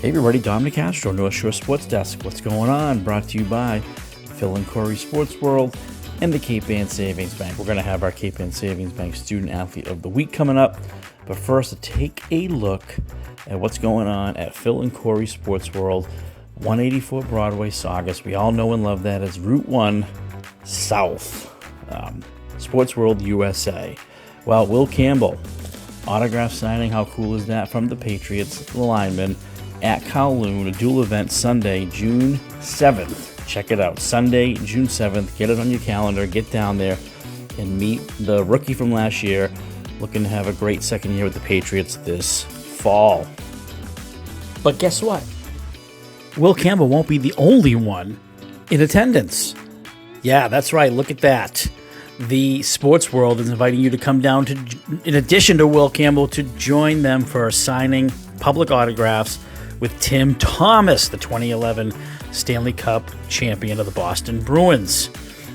Hey everybody, Dominic Castro, North Shore Sports Desk. What's going on? Brought to you by Phil and Corey Sports World and the Cape Ann Savings Bank. We're going to have our Cape Ann Savings Bank Student Athlete of the Week coming up. But first, take a look at what's going on at Phil and Corey Sports World, 184 Broadway, Saugus. We all know and love that as Route 1 South, Sports World, USA. Well, Will Campbell, autograph signing, how cool is that, from the Patriots, lineman, at Kowloon, a dual event Sunday, June 7th. Check it out. Sunday, June 7th. Get it on your calendar. Get down there and meet the rookie from last year. Looking to have a great second year with the Patriots this fall. But guess what? Will Campbell won't be the only one in attendance. Yeah, that's right. Look at that. The Sports World is inviting you to come down to, in addition to Will Campbell, to join them for signing public autographs with Tim Thomas, the 2011 Stanley Cup champion of the Boston Bruins.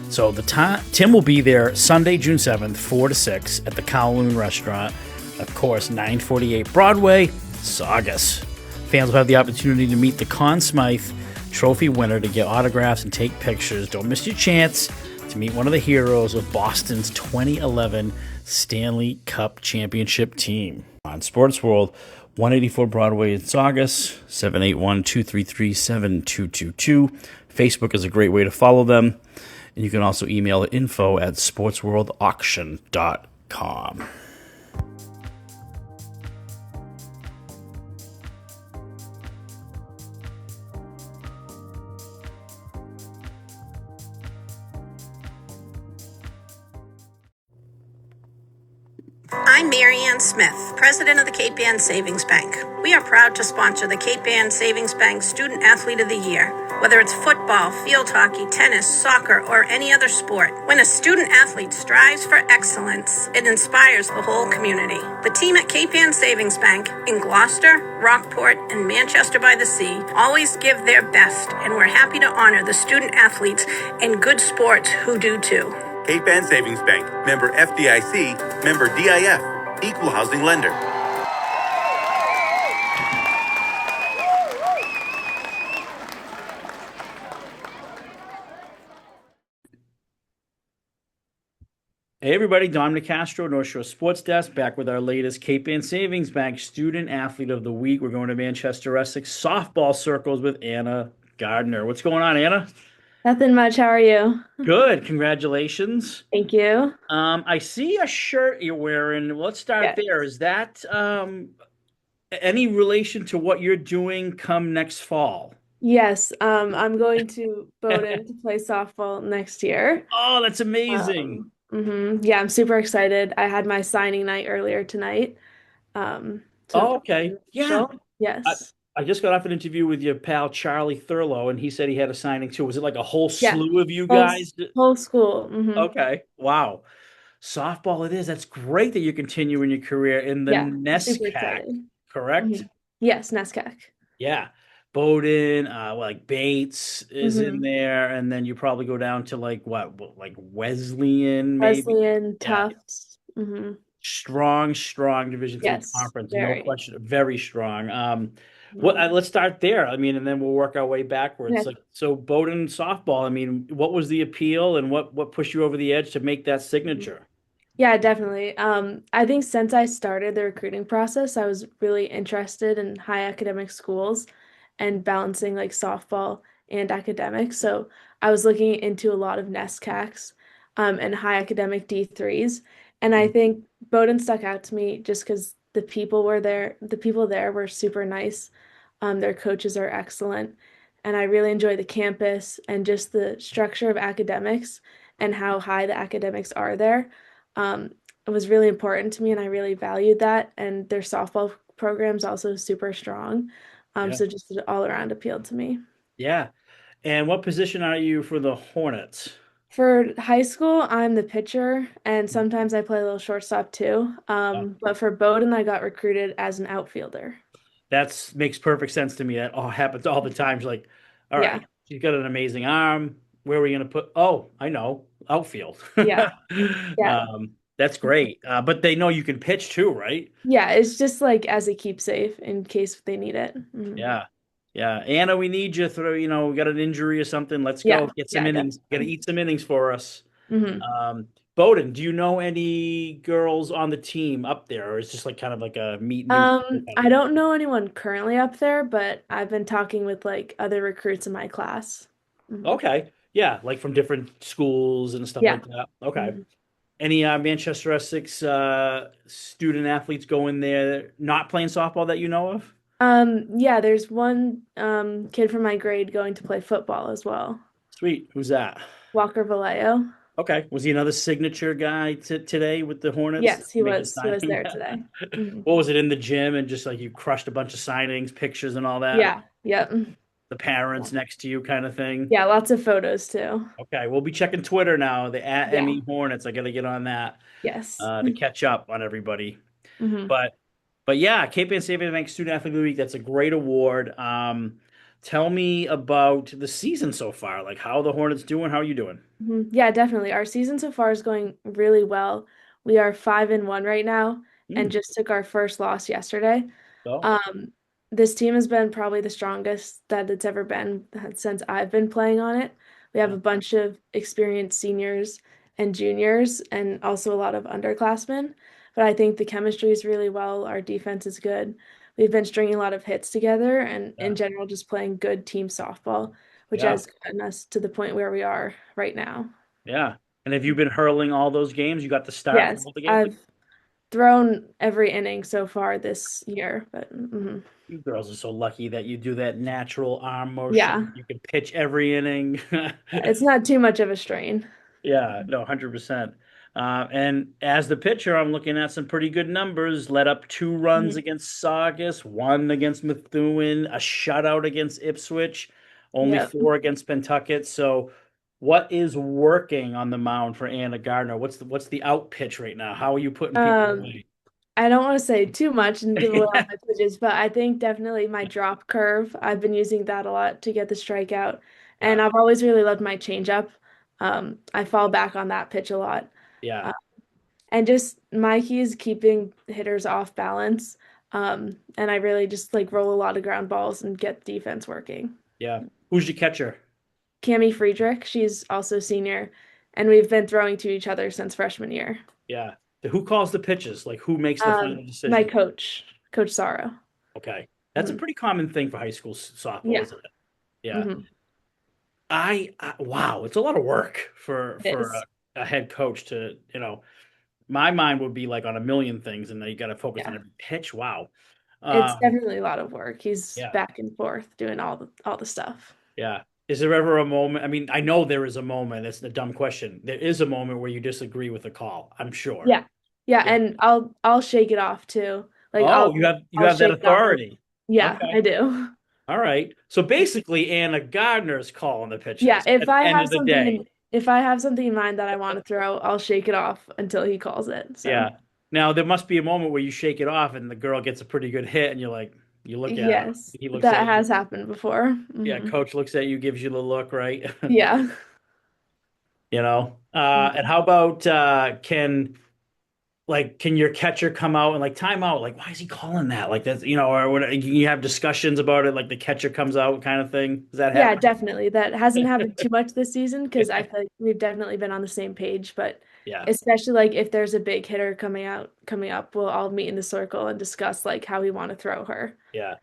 So Tim will be there Sunday, June 7th, 4 to 6 at the Kowloon Restaurant. Of course, 948 Broadway, Saugus. Fans will have the opportunity to meet the Conn Smythe Trophy winner to get autographs and take pictures. Don't miss your chance to meet one of the heroes of Boston's 2011 Stanley Cup championship team. On Sports World, 184 Broadway in Saugus, 781-233-7222. Facebook is a great way to follow them. And you can also email info@sportsworldauction.com. I'm Marianne Smith, President of the Cape Ann Savings Bank. We are proud to sponsor the Cape Ann Savings Bank Student Athlete of the Year. Whether it's football, field hockey, tennis, soccer, or any other sport, when a student athlete strives for excellence, it inspires the whole community. The team at Cape Ann Savings Bank in Gloucester, Rockport, and Manchester by the Sea always give their best, and we're happy to honor the student athletes and good sports who do too. Cape Ann Savings Bank, member FDIC, member DIF, equal housing lender. Hey everybody, Dominic Castro, North Shore Sports Desk, back with our latest Cape Ann Savings Bank Student Athlete of the Week. We're going to Manchester Essex softball circles with Anna Gardner. What's going on, Anna? Nothing much. How are you? Good. Congratulations. Thank you. I see a shirt you're wearing. Let's start there. Is that any relation to what you're doing come next fall? Yes. I'm going to Bowdoin to play softball next year. Oh, that's amazing. Yeah, I'm super excited. I had my signing night earlier tonight. Okay. Yeah. Yes. I just got off an interview with your pal Charlie Thurlow, and he said he had a signing too. Was it like a whole slew of you guys? Whole school. Okay. Wow. Softball it is. That's great that you're continuing your career in the NESCAC, correct? Yes, NESCAC. Yeah. Bowdoin, like Bates is in there, and then you probably go down to like like Wesleyan, maybe? Wesleyan, Tufts. Strong Division III conference, very. No question, very strong. Let's start there. I mean, and then we'll work our way backwards. Yeah. Like, so Bowdoin softball. I mean, what was the appeal, and what pushed you over the edge to make that signature? Yeah, definitely. I think since I started the recruiting process, I was really interested in high academic schools and balancing like softball and academics. So I was looking into a lot of NESCACs and high academic D3s. And I think Bowdoin stuck out to me just because the people there were super nice. Their coaches are excellent. And I really enjoy the campus and just the structure of academics and how high the academics are there. It was really important to me, and I really valued that. And their softball program's also super strong. So just it all around appealed to me. Yeah. And what position are you for the Hornets? For high school, I'm the pitcher, and sometimes I play a little shortstop too. But for Bowdoin, I got recruited as an outfielder. That makes perfect sense to me. That all happens all the time. She's like, all right, she's got an amazing arm. Where are we going to put? Oh, I know, outfield. Yeah. That's great. But they know you can pitch too, right? Yeah, it's just like as a keepsafe in case they need it. Yeah. Yeah, Anna, we need you. Throw, we got an injury or something. Let's Yeah, go get some yeah, innings. Got to definitely. eat some innings for us. Hmm. Bowdoin, do you know any girls on the team up there, or is it just like kind of like a meet new kind of I thing? don't know anyone currently up there, but I've been talking with like other recruits in my class. Hmm. Okay, yeah, like from different schools and stuff Yeah. like that. Okay, Hmm. any Manchester Essex student athletes going there not playing softball that you know of? Yeah, there's one kid from my grade going to play football as well. Sweet, who's that? Walker Vallejo. Okay, was he another signature guy today with the Hornets Yes, to make the he was signing? there today. Hmm. What was it in the gym and just like you crushed a bunch of signings, pictures, and all that? Yeah. Yep. The parents next to you, kind of thing. Yeah, lots of photos too. Okay, we'll be checking Twitter now. The at Yeah. ME Hornets. I got to get on that Yes. to catch up on everybody. Hmm. But yeah, Cape Ann Savings Bank Student Athlete of the Week. That's a great award. Tell me about the season so far. Like how the Hornets doing? How are you doing? Yeah, definitely. Our season so far is going really well. We are 5-1 right now and Hmm. just took our first loss yesterday. So Um, this team has been probably the strongest that it's ever been since I've been playing on it. We have yeah, a bunch of experienced seniors and juniors and also a lot of underclassmen. But I think the chemistry is really well. Our defense is good. We've been stringing a lot of hits together and yeah, in general just playing good team softball, which yeah, has gotten us to the point where we are right now. yeah. And have you been hurling all those games? You got the start for Yes, all the games. I've thrown every inning so far this year, but You girls are so lucky that you do that natural arm yeah, motion. You can pitch every inning. it's not too much of a strain. Yeah, no, 100%. And as the pitcher, I'm looking at some pretty good numbers. Let up 2 runs Mhm. against Saugus, one against Methuen, a shutout against Ipswich, only Yep. four against Pentucket. So, what is working on the mound for Anna Gardner? What's the out pitch right now? How are you putting people Um, away? I don't want to say too much and give away all Yeah, my pitches, but I think definitely my drop curve. I've been using that a lot to get the strikeout, yeah, and I've always really loved my changeup. I fall back on that pitch a lot, yeah, uh, and just my key is keeping hitters off balance. And I really just like roll a lot of ground balls and get defense working. yeah. Who's your catcher? Cami Friedrich, she's also senior, and we've been throwing to each other since freshman year. Yeah. Who calls the pitches? Like who makes the final My decision? coach, Coach Sorrow. Okay. That's a Mhm. pretty common thing for high school softball, Yeah. isn't it? Yeah. Hmm. Wow, it's a lot of work for It for is. a head coach to, my mind would be like on a million things and then you got to focus on Yeah. every pitch. Wow. It's Um, definitely a lot of work. He's yeah. back and forth doing all the stuff. Yeah. Is there ever a moment? I mean, I know there is a moment. It's a dumb question. There is a moment where you disagree with the call, I'm sure. Yeah. Yeah, Yeah. and I'll shake it off too. Like Oh, you I'll have that shake it off. authority. Yeah, Okay. I do. All right. So basically, Anna Gardner's calling the Yeah, pitches at the end of the day. if I have something in mind that I want to throw, I'll shake it off until he calls it. So, Yeah. Now there must be a moment where you shake it off and the girl gets a pretty good hit, and you're like, you look at him, yes, he looks that at you. has happened before. Yeah, Hmm. coach looks at you, gives you the look, right? Yeah. And how about can your catcher come out and like time out? Like, why is he calling that? Like that's or what you have discussions about it, like the catcher comes out kind of thing. Does that Yeah, happen? definitely. That hasn't happened too much this season because I feel like we've definitely been on the same page. But Yeah, especially like if there's a big hitter coming up, we'll all meet in the circle and discuss like how we want to throw her. yeah.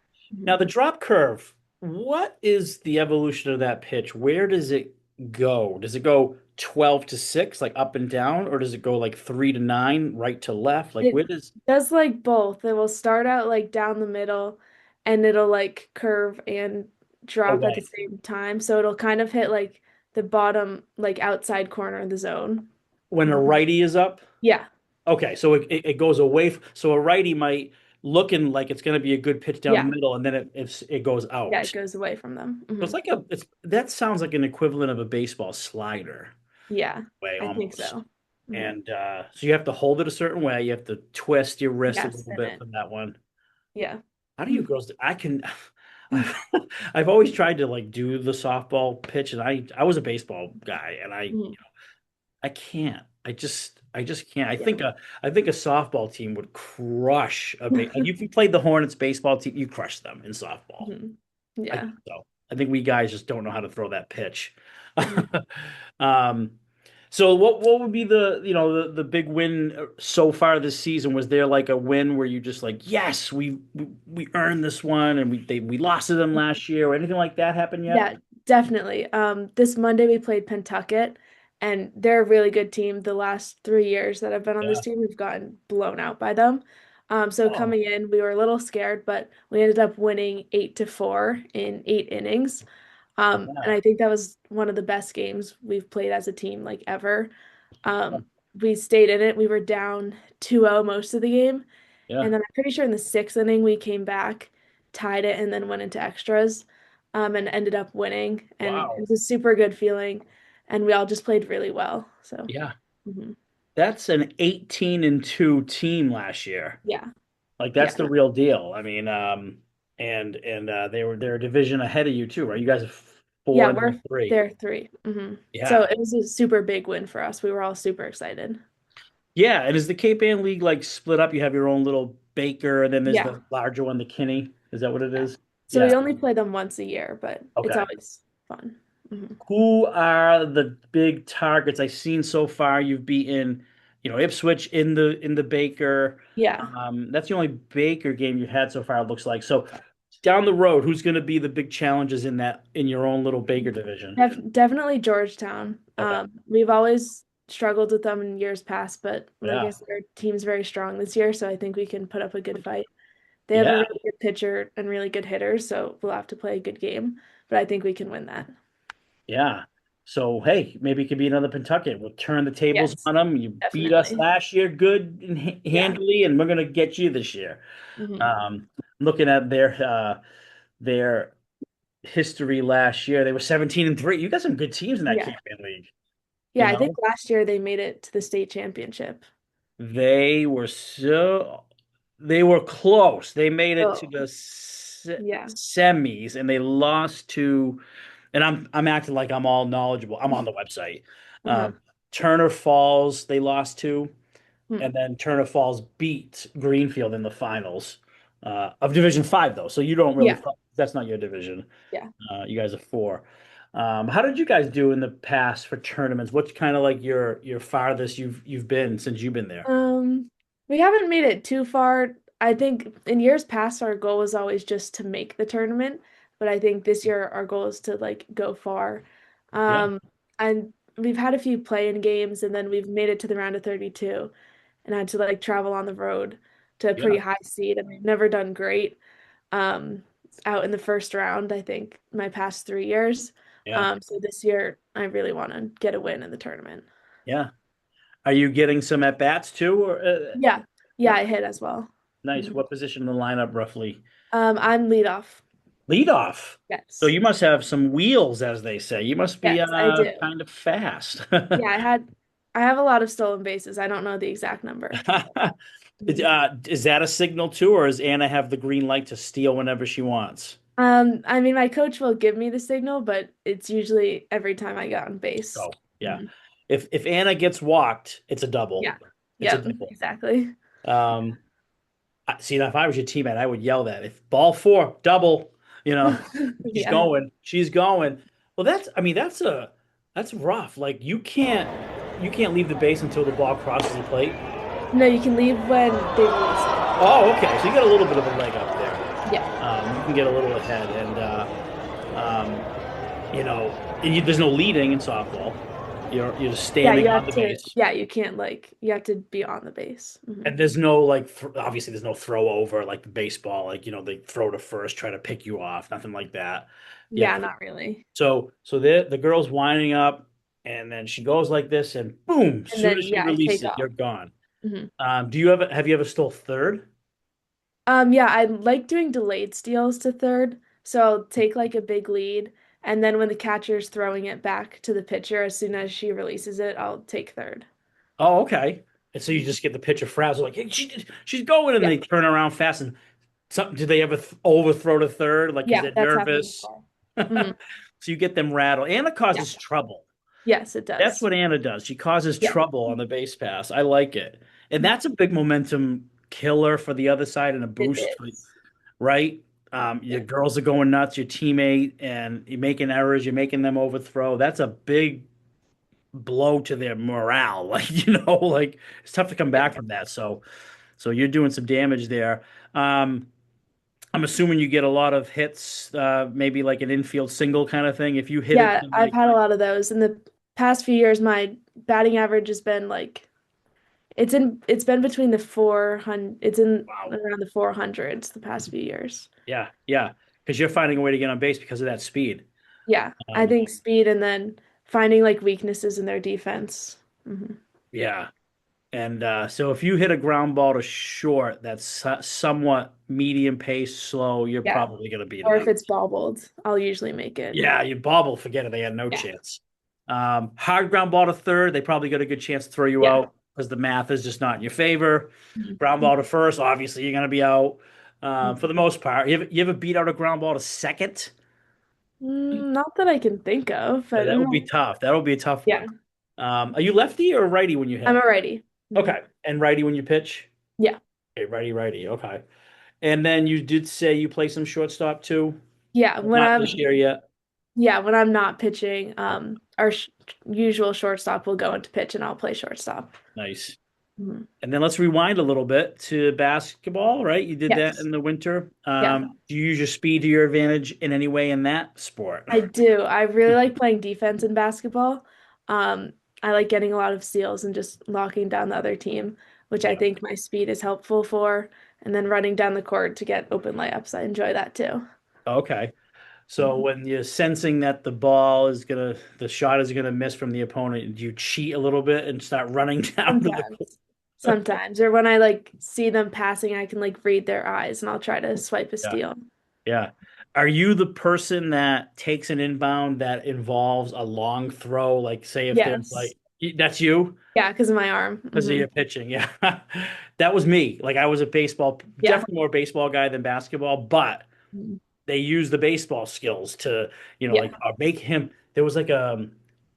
Now Mhm. the drop curve, what is the evolution of that pitch? Where does it go? Does it go 12 to 6, like up and down, or does it go like 3 to 9, right to left? Like It where does does like both. It will start out like down the middle and it'll like curve and drop at the away? same time. So it'll kind of hit like the bottom, like outside corner of the zone. When a Mhm. righty is up? Yeah. Okay, so it goes away. So a righty might looking like it's going to be a good pitch down the Yeah. middle, and then it goes Yeah, out. it goes away from them. So it's Hmm. like that sounds like an equivalent of a baseball slider Yeah, way I think almost. so. Hmm. And so you have to hold it a certain way. You have to twist your wrist a Yeah, little spin bit it. from that one. Yeah. How do you girls do? I can. I've always tried to like do the softball pitch, and I was a baseball guy, and Mhm. I can't. I just can't. I Yeah. think a softball team would crush a if you played the Hornets baseball team, you crush them in softball. Mhm. I Yeah. think so. I think we guys just don't know how to throw that pitch. Mhm. Um, so what would be the big win so far this season? Was there like a win where you just like, yes, we earned this one and we lost to them last year or anything like that happen yet? Yeah, definitely. This Monday we played Pentucket, and they're a really good team. The last 3 years that I've been on this Yeah. team, we've gotten blown out by them. So Oh, coming in, we were a little scared, but we ended up winning 8-4 in 8 innings. And yeah. I think that was one of the best games we've played as a team, like ever. We stayed in it. We were down 2-0 most of the game. Yeah. And then I'm pretty sure in the sixth inning, we came back, tied it, and then went into extras, and ended up winning. And it Wow. was a super good feeling. And we all just played really well. So, Yeah. mhm. That's an 18-2 team last year. Yeah. Like Yeah. that's the real deal. I mean, and they're a division ahead of you too, right? You guys are four Yeah, and they're we're three. there 3. So Yeah. it was a super big win for us. We were all super excited. Yeah. And is the Cape Ann League like split up? You have your own little Baker, and then there's Yeah. the larger one, the Kinney. Is that what it Yeah. is? So we Yeah. only play them once a year, but it's Okay. always fun. Who are the big targets I've seen so far? You've beaten, Ipswich in the Baker. Yeah. That's the only Baker game you've had so far, it looks like. So down the road, who's going to be the big challenges in your own little Baker division? Definitely Georgetown. Okay. We've always struggled with them in years past, but like I Yeah. said, our team's very strong this year, so I think we can put up a good fight. They have a Yeah. really good pitcher and really good hitters, so we'll have to play a good game, but I think we can win that. Yeah. So hey, maybe it could be another Pentucket. We'll turn the tables Yes, on them. You beat us definitely. last year good and Yeah. handily, and we're going to get you this year. hmm Um, looking at their history last year. They were 17-3. You got some good teams in that Yeah. campaign league. You Yeah, I think know, last year they made it to the state championship. they were so they were close. They made it to Oh, the yeah. semis and they lost to and I'm acting like I'm all knowledgeable. I'm on the website. Uh-huh. Turner Falls they lost to, Hmm. and then Turner Falls beat Greenfield in the finals of Division 5 though. So you don't really Yeah. that's not your division. Yeah. You guys are four. How did you guys do in the past for tournaments? What's kind of like your farthest you've been since you've been there? Um, we haven't made it too far. I think in years past our goal was always just to make the tournament, but I think this year our goal is to like go far. Yeah, Um, and we've had a few play-in games and then we've made it to the round of 32 and had to like travel on the road to a pretty yeah, high seed and we've never done great um out in the first round, I think my past 3 years. yeah, So this year I really want to get a win in the tournament. yeah. Are you getting some at bats too? Or Yeah. Yeah, okay, I hit as well. nice. Mhm. What position in the lineup roughly? I'm lead off. Lead off. So Yes. you must have some wheels, as they say. You must be Yes, I do. kind of fast. Yeah, I have a lot of stolen bases. I don't know the exact number. Mhm. Is that a signal too, or does Anna have the green light to steal whenever she wants? I mean, my coach will give me the signal, but it's usually every time I get on base. Oh, yeah. Mhm. If Anna gets walked, it's a double. Yeah. It's a Yep, double. exactly. Um, See, now if I was your teammate, I would yell that. If ball four, double, you know, she's Yeah. going, she's going. Well, I mean, that's rough. Like you can't leave the base until the ball crosses the plate. No, you can leave when they release it. Oh, okay. So you got a little bit of a leg up there. Yeah. You can get a little ahead, and there's no leading in softball. You're just Yeah, standing on the base. you can't like you have to be on the base. And there's no like obviously there's no throw over like the baseball, like they throw to first, try to pick you off, nothing like that. Yeah. Yeah, not really. So the girl's winding up, and then she goes like this, and boom! As And soon as then she yeah, I releases take it, off. you're gone. Mhm. Have you ever stole third? Yeah, I like doing delayed steals to third. So I'll take like a big lead, and then when the catcher's throwing it back to the pitcher, as soon as she releases it, I'll take third. Oh, okay. And so you just get the pitcher frazzled, like hey, she's going, and Yeah, they turn around fast. And something, did they ever overthrow to third? Like, because yeah, they're that's happened nervous. before. So hmm you get them rattled. Anna Yeah, causes trouble. yes, it That's does. what Anna does. She causes Yeah, trouble on the base pass. I like it. And Mhm. that's a big momentum killer for the other side and a It boost, is. right? Your Yeah. girls are going nuts, your teammate, and you're making errors, you're making them overthrow. That's a big blow to their morale. Like, like it's tough to come Yeah. back from that. So you're doing some damage there. Um, I'm assuming you get a lot of hits, maybe like an infield single kind of thing. If you hit it Yeah, to I've like, had a lot of those. In the past few years, my batting average has been like it's been between the 400, it's in wow, around the 400s the past few years. yeah, yeah, because you're finding a way to get on base because of that speed. Yeah, I Um, think speed and then finding like weaknesses in their defense. yeah, and so if you hit a ground ball to short that's somewhat medium pace, slow, you're Yeah. probably going to beat Or them. if it's bobbled, I'll usually make it. Yeah, you bobble, forget it. They had no Yeah. chance. Hard ground ball to third, they probably got a good chance to throw you Yeah. out because the math is just not in your favor. Ground Mhm. ball to first, obviously you're going to be out for Mhm. the most part. You ever beat out a ground ball to second? Not that I can think of, Yeah, but that I'm would be not, tough. That'll be a tough one. yeah, Are you lefty or righty when you I'm hit? a righty. Okay, and righty when you pitch? Yeah. Okay, righty, righty. Okay. And then you did say you play some shortstop too? Yeah, Not this year yet. when I'm not pitching, our usual shortstop will go into pitch and I'll play shortstop. Nice. Mhm. And then let's rewind a little bit to basketball, right? You did that Yes. in the winter. Yeah. Do you use your speed to your advantage in any way in that sport? I do. I really like playing defense in basketball. Um, I like getting a lot of steals and just locking down the other team, which I Yeah. think my speed is helpful for. And then running down the court to get open layups. I enjoy that too. Okay. So Mhm. when you're sensing that the shot is gonna miss from the opponent, do you cheat a little bit and start running down to the court? Sometimes. Sometimes. Or when I like see them passing, I can like read their eyes and I'll try to swipe a Yeah. steal. Yeah. Are you the person that takes an inbound that involves a long throw? Like, say if there's Yes. like, that's you? Yeah, because of my arm. Because of your pitching, yeah. That was me. Like I was a baseball, Yeah. definitely more baseball guy than basketball, but Mhm. they use the baseball skills to, like Yeah. make him. There was like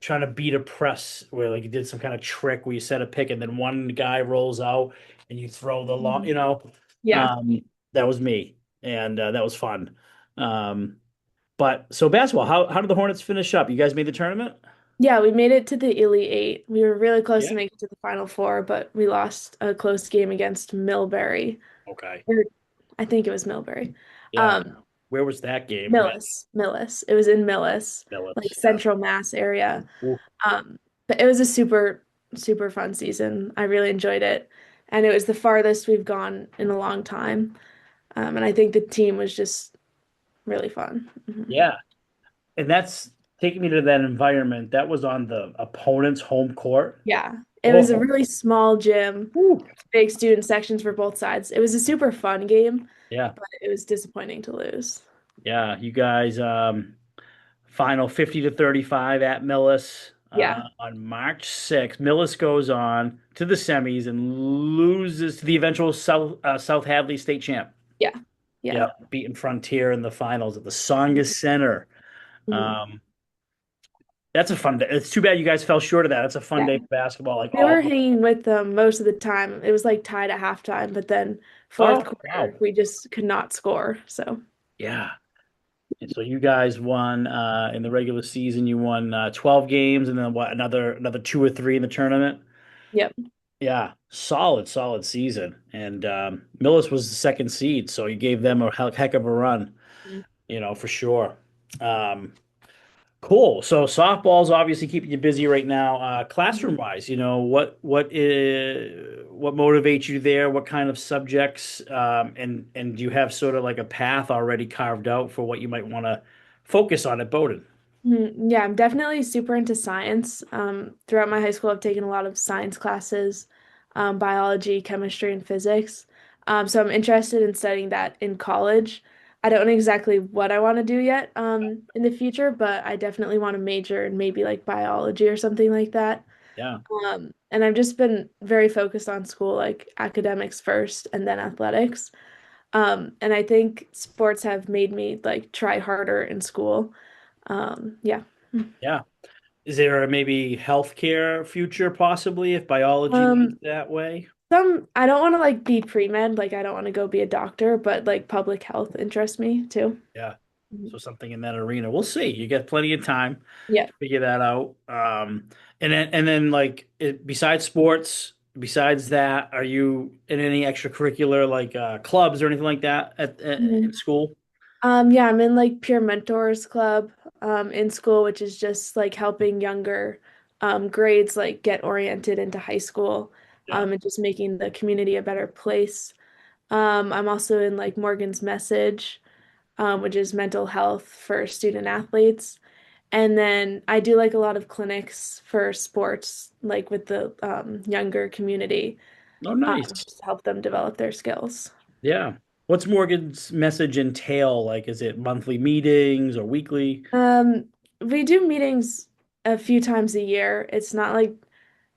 trying to beat a press where like you did some kind of trick where you set a pick and then one guy rolls out and you throw the long, Mhm. Yeah. um, that was me and that was fun. Um, but so basketball, how did the Hornets finish up? You guys made the tournament? Yeah, we made it to the Elite Eight. We were really close Yeah. to making it to the Final Four, but we lost a close game against Millbury. Okay. Or I think it was Millbury. Yeah. Um, Where was that game? Millis. It was in Millis, like Billets. Yeah. Central Mass area. Ooh. But it was a super, super fun season. I really enjoyed it. And it was the farthest we've gone in a long time. And I think the team was just really fun. Yeah. And that's taking me to that environment. That was on the opponent's home court. Yeah. It was a Oh, really small gym, whew. big student sections for both sides. It was a super fun game, Yeah. but it was disappointing to lose. Yeah. You guys, final 50 to 35 at Millis Yeah. on March 6th. Millis goes on to the semis and loses to the eventual South Hadley state champ. Yeah. Yeah. Yeah. Beating Frontier in the finals at the Songus Center. Mhm. Um, that's a fun day. It's too bad you guys fell short of that. It's a fun Yeah. day for basketball. Like, We were hanging with them most of the time. It was like tied at halftime, but then fourth oh, wow. quarter, we just could not score. So, Yeah. And so you guys won in the regular season. You won 12 games, and then what? Another two or three in the tournament. yep. Yeah, solid season. And Millis was the second seed, so you gave them a heck of a run. For sure. Um, cool. So softball's obviously keeping you busy right now. Classroom wise, what motivates you there? What kind of subjects? And do you have sort of like a path already carved out for what you might want to focus on at Bowdoin? Yeah, I'm definitely super into science. Throughout my high school, I've taken a lot of science classes, biology, chemistry, and physics. So I'm interested in studying that in college. I don't know exactly what I want to do yet, in the future, but I definitely want to major in maybe like biology or something like that. Yeah, And I've just been very focused on school, like academics first and then athletics. And I think sports have made me like try harder in school. Yeah. yeah. Is there maybe healthcare future possibly if biology leads Um, that way? I don't want to like be pre-med, like I don't want to go be a doctor, but like public health interests me too. Yeah. Mhm. So something in that arena. We'll see. You get plenty of time Yeah. to figure that out. And then like besides sports, besides that, are you in any extracurricular like clubs or anything like that in Mhm. school? Yeah, I'm in like Peer Mentors Club in school, which is just like helping younger grades like get oriented into high school Yeah. and just making the community a better place. I'm also in like Morgan's Message, which is mental health for student athletes. And then I do like a lot of clinics for sports, like with the younger community, Oh, nice. just to help them develop their skills. Yeah. What's Morgan's message entail? Like, is it monthly meetings or weekly? Um, we do meetings a few times a year. It's not like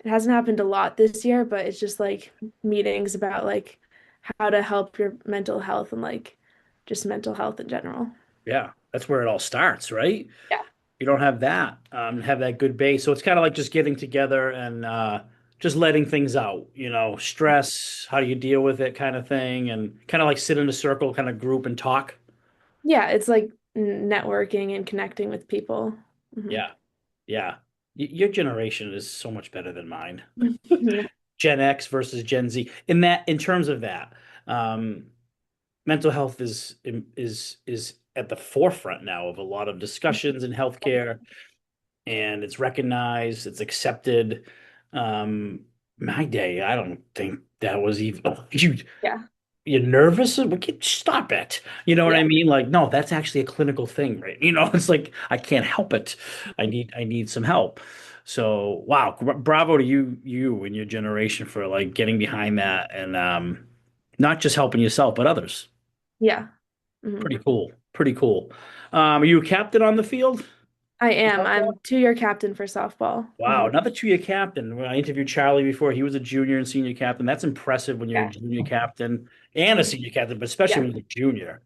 it hasn't happened a lot this year, but it's just like meetings about like how to help your mental health and like just mental health in general. Yeah, that's where it all starts, right? Yeah. You don't have that good base. So it's kind of like just getting together and just letting things out, stress, how do you deal with it kind of thing, and kind of like sit in a circle, kind of group and talk. Yeah, it's like networking and connecting with people. Hmm. Yeah, yeah. Your generation is so much better than mine. Yeah. Gen X versus Gen Z. In terms of that, um, mental health is at the forefront now of a lot of discussions in healthcare, and it's recognized, it's accepted. Um, my day, I don't think that was even Yeah. you're nervous. We can stop it. You know what I Yeah. mean? Like, no, that's actually a clinical thing, right? It's like I can't help it. I need some help. So, wow, bravo to you and your generation for like getting behind that and not just helping yourself, but others. Yeah. Hmm. Pretty cool. Pretty cool. Are you a captain on the field? I am. I'm 2-year captain for softball. Wow, Hmm. another two-year captain. When I interviewed Charlie before, he was a junior and senior captain. That's impressive when you're a Yeah. junior captain and a Mhm. senior captain, but especially Yeah. when you're a junior.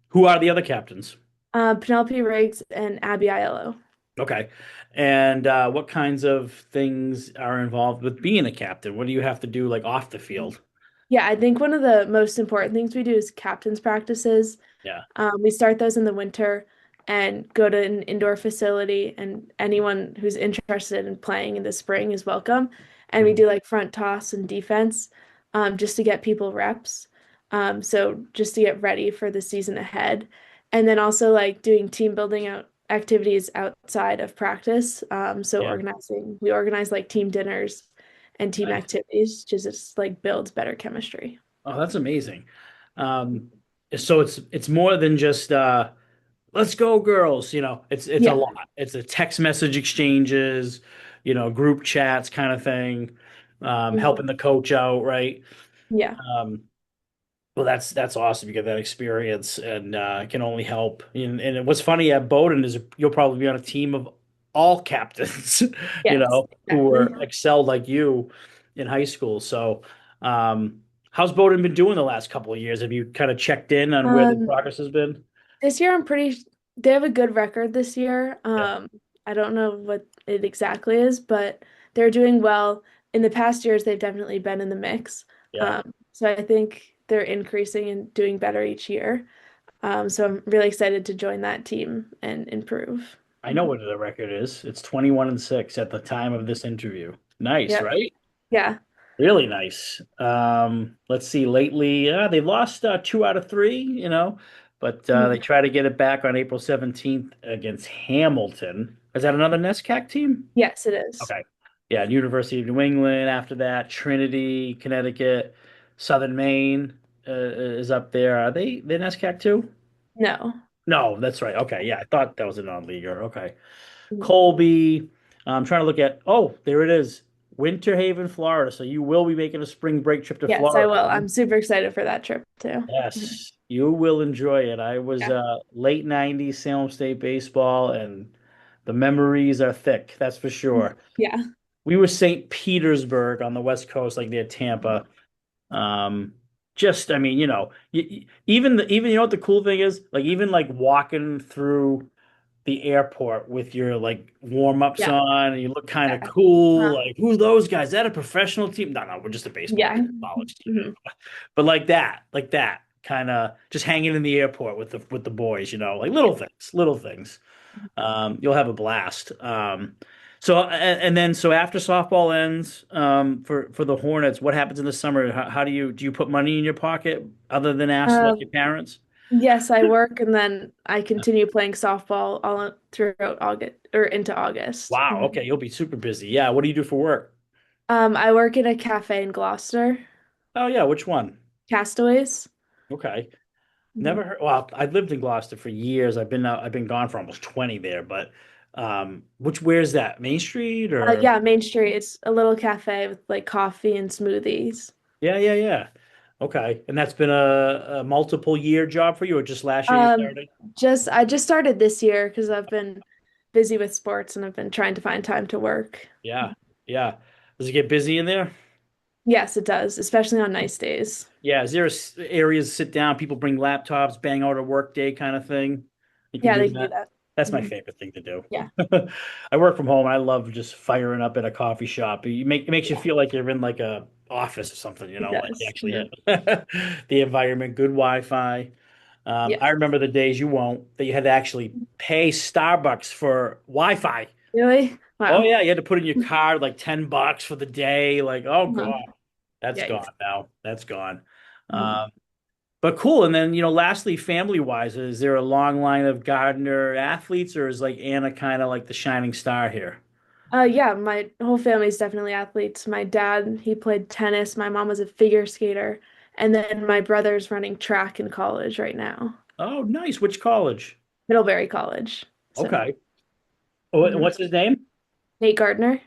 Who are the other captains? Penelope Riggs and Abby Aiello. Okay. And what kinds of things are involved with being a captain? What do you have to do like off the field? Yeah, I think one of the most important things we do is captain's practices. Yeah. We start those in the winter and go to an indoor facility, and anyone who's interested in playing in the spring is welcome. And we Mhm. do like front toss and defense, just to get people reps. So just to get ready for the season ahead. And then also like doing team building out activities outside of practice. So Yeah. we organize like team dinners and team Nice. activities, just like builds better chemistry. Oh, that's amazing. Um, so it's more than just let's go girls, it's a Yeah. lot. It's a text message exchanges, group chats kind of thing, Mhm. helping the coach out, right? Yeah. Um, well, that's awesome. You get that experience, and it can only help. And what's funny at Bowdoin is you'll probably be on a team of all captains, Yes, who exactly. were excelled like you in high school. So, how's Bowdoin been doing the last couple of years? Have you kind of checked in on where the Um, progress has been? this year they have a good record this year. Yeah, I don't know what it exactly is, but they're doing well. In the past years, they've definitely been in the mix. yeah. So I think they're increasing and doing better each year. So I'm really excited to join that team and improve. I know Mhm. what the record is. It's 21-6 at the time of this interview. Nice, Yep. right? Yeah. Really nice. Let's see. Lately, they lost two out of three, but they Mhm. try to get it back on April 17th against Hamilton. Is that another NESCAC team? Yes, it is. Okay. Yeah, University of New England. After that, Trinity, Connecticut, Southern Maine is up there. Are they NESCAC too? No. No, that's right. Okay, yeah, I thought that was a non-leaguer. Okay. Mhm. Colby. I'm trying to look at. Oh, there it is. Winter Haven, Florida. So you will be making a spring break trip to Yes, I Florida. will. I'm super excited for that trip too. Mhm. Yes, you will enjoy it. I was Yeah. late 90s Salem State baseball, and the memories are thick, that's for sure. Yeah. We were St. Petersburg on the West Coast, like near Tampa. Um, just, I mean, even you know what the cool thing is? Like even like walking through the airport with your like warm-ups Yeah. on and you look kind of Yeah. cool. Uh, Like, who's those guys? Is that a professional team? No, no, we're just a baseball yeah. college team. Mhm. But like that, kind of just hanging in the airport with the boys, like Yeah. little things. You'll have a blast. And then so after softball ends, for the Hornets, what happens in the summer? How do you put money in your pocket other than ask like your Um, parents? yes, I work and then I continue playing softball all throughout August or into August. Wow, Mhm. okay, you'll be super busy. Yeah, what do you do for work? I work at a cafe in Gloucester, Oh yeah, which one? Castaways. Okay. Never Mhm. heard. Well, I've lived in Gloucester for years. I've been gone for almost 20 there, but where's that? Main Street or Yeah, Main Street. It's a little cafe with like coffee and smoothies. yeah, yeah, yeah. Okay. And that's been a multiple year job for you or just last year you Um, started? I just started this year because I've been busy with sports and I've been trying to find time to work. Yeah. Yeah. Does it get busy in there? Yes, it does, especially on nice days. Yeah. Is there areas to sit down, people bring laptops, bang out a work day kind of thing? You can Yeah, do they can do that. that. That's my Mhm. favorite thing to do. Yeah, I work from home. I love just firing up at a coffee shop. It makes you yeah, feel like you're in like a office or something, it like you does. actually Mhm. have the environment, good Wi-Fi. Yeah. I remember the days you won't that you had to actually pay Starbucks for Wi-Fi. Really? Oh Wow. yeah, you had to put in your card like $10 for the day. Like, oh Uh-huh. God, that's Yikes. gone now. That's gone. Mhm. Um, but cool. And then, lastly, family-wise, is there a long line of Gardner athletes, or is like Anna kind of like the shining star here? Yeah, my whole family's definitely athletes. My dad, he played tennis. My mom was a figure skater. And then my brother's running track in college right now, Oh, nice. Which college? Middlebury College. So, Okay. mhm. What's his name? Nate Gardner.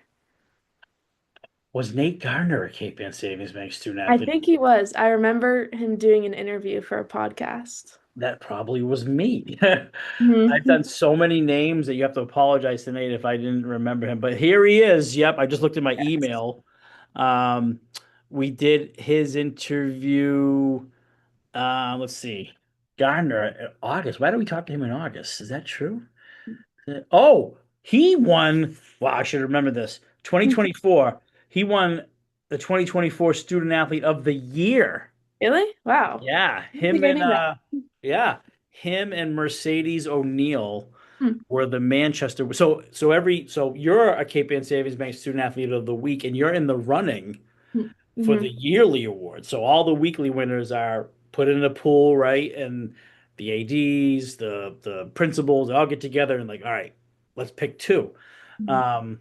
Was Nate Gardner a Cape Ann Savings Bank student I athlete? think he was. I remember him doing an interview for a podcast. That probably was me. I've done Mhm. so many names that you have to apologize to Nate if I didn't remember him. But here he is. Yep, I just looked at my Yes. email. Um, we did his interview. Let's see, Gardner August. Why do we talk to him in August? Is that true? Oh, he won. Wow, I should remember this. 2024. He won the 2024 Student Athlete of the Year. Really? Wow. Yeah, I don't think I knew that. yeah, him and Mercedes O'Neal Hmm. were the Manchester. So you're a Cape Ann Savings Bank Student Athlete of the Week, and you're in the running for the Mm-hmm. yearly award. So all the weekly winners are put in a pool, right? And the ADs, the principals, they all get together and like, all right, let's pick two. Hmm. Um,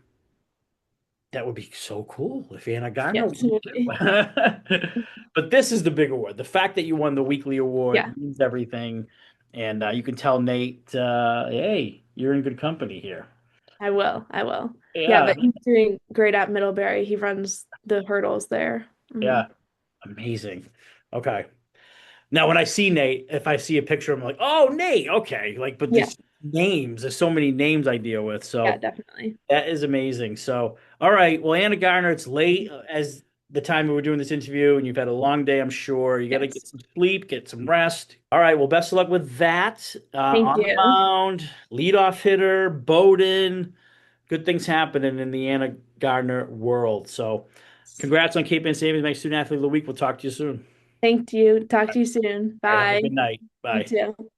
that would be so cool if Anna Gardner Yes, won it would be. too. But this is the big award. The fact that you won the weekly Yeah, award means everything, and you can tell Nate, hey, you're in good company here. I will. I will. Yeah, Yeah, but he's doing great at Middlebury. He runs the hurdles there. Hmm. yeah, amazing. Okay. Now, when I see Nate, if I see a picture, I'm like, oh, Nate, okay. Like, but Yeah, there's so many names I deal with. yeah, So definitely. that is amazing. So, all right. Well, Anna Garner, it's late as the time we were doing this interview, and you've had a long day, I'm sure. You got to get Yes. some sleep, get some rest. All right. Well, best of luck with that. Thank On the you. mound, leadoff hitter, Bowdoin. Good things happening in the Anna Gardner world. So, congrats on Cape Ann Savings Bank Student Athlete of the Week. We'll talk to you soon. Thank you. Talk to you soon. All right. Have a Bye. good night. You Bye. too.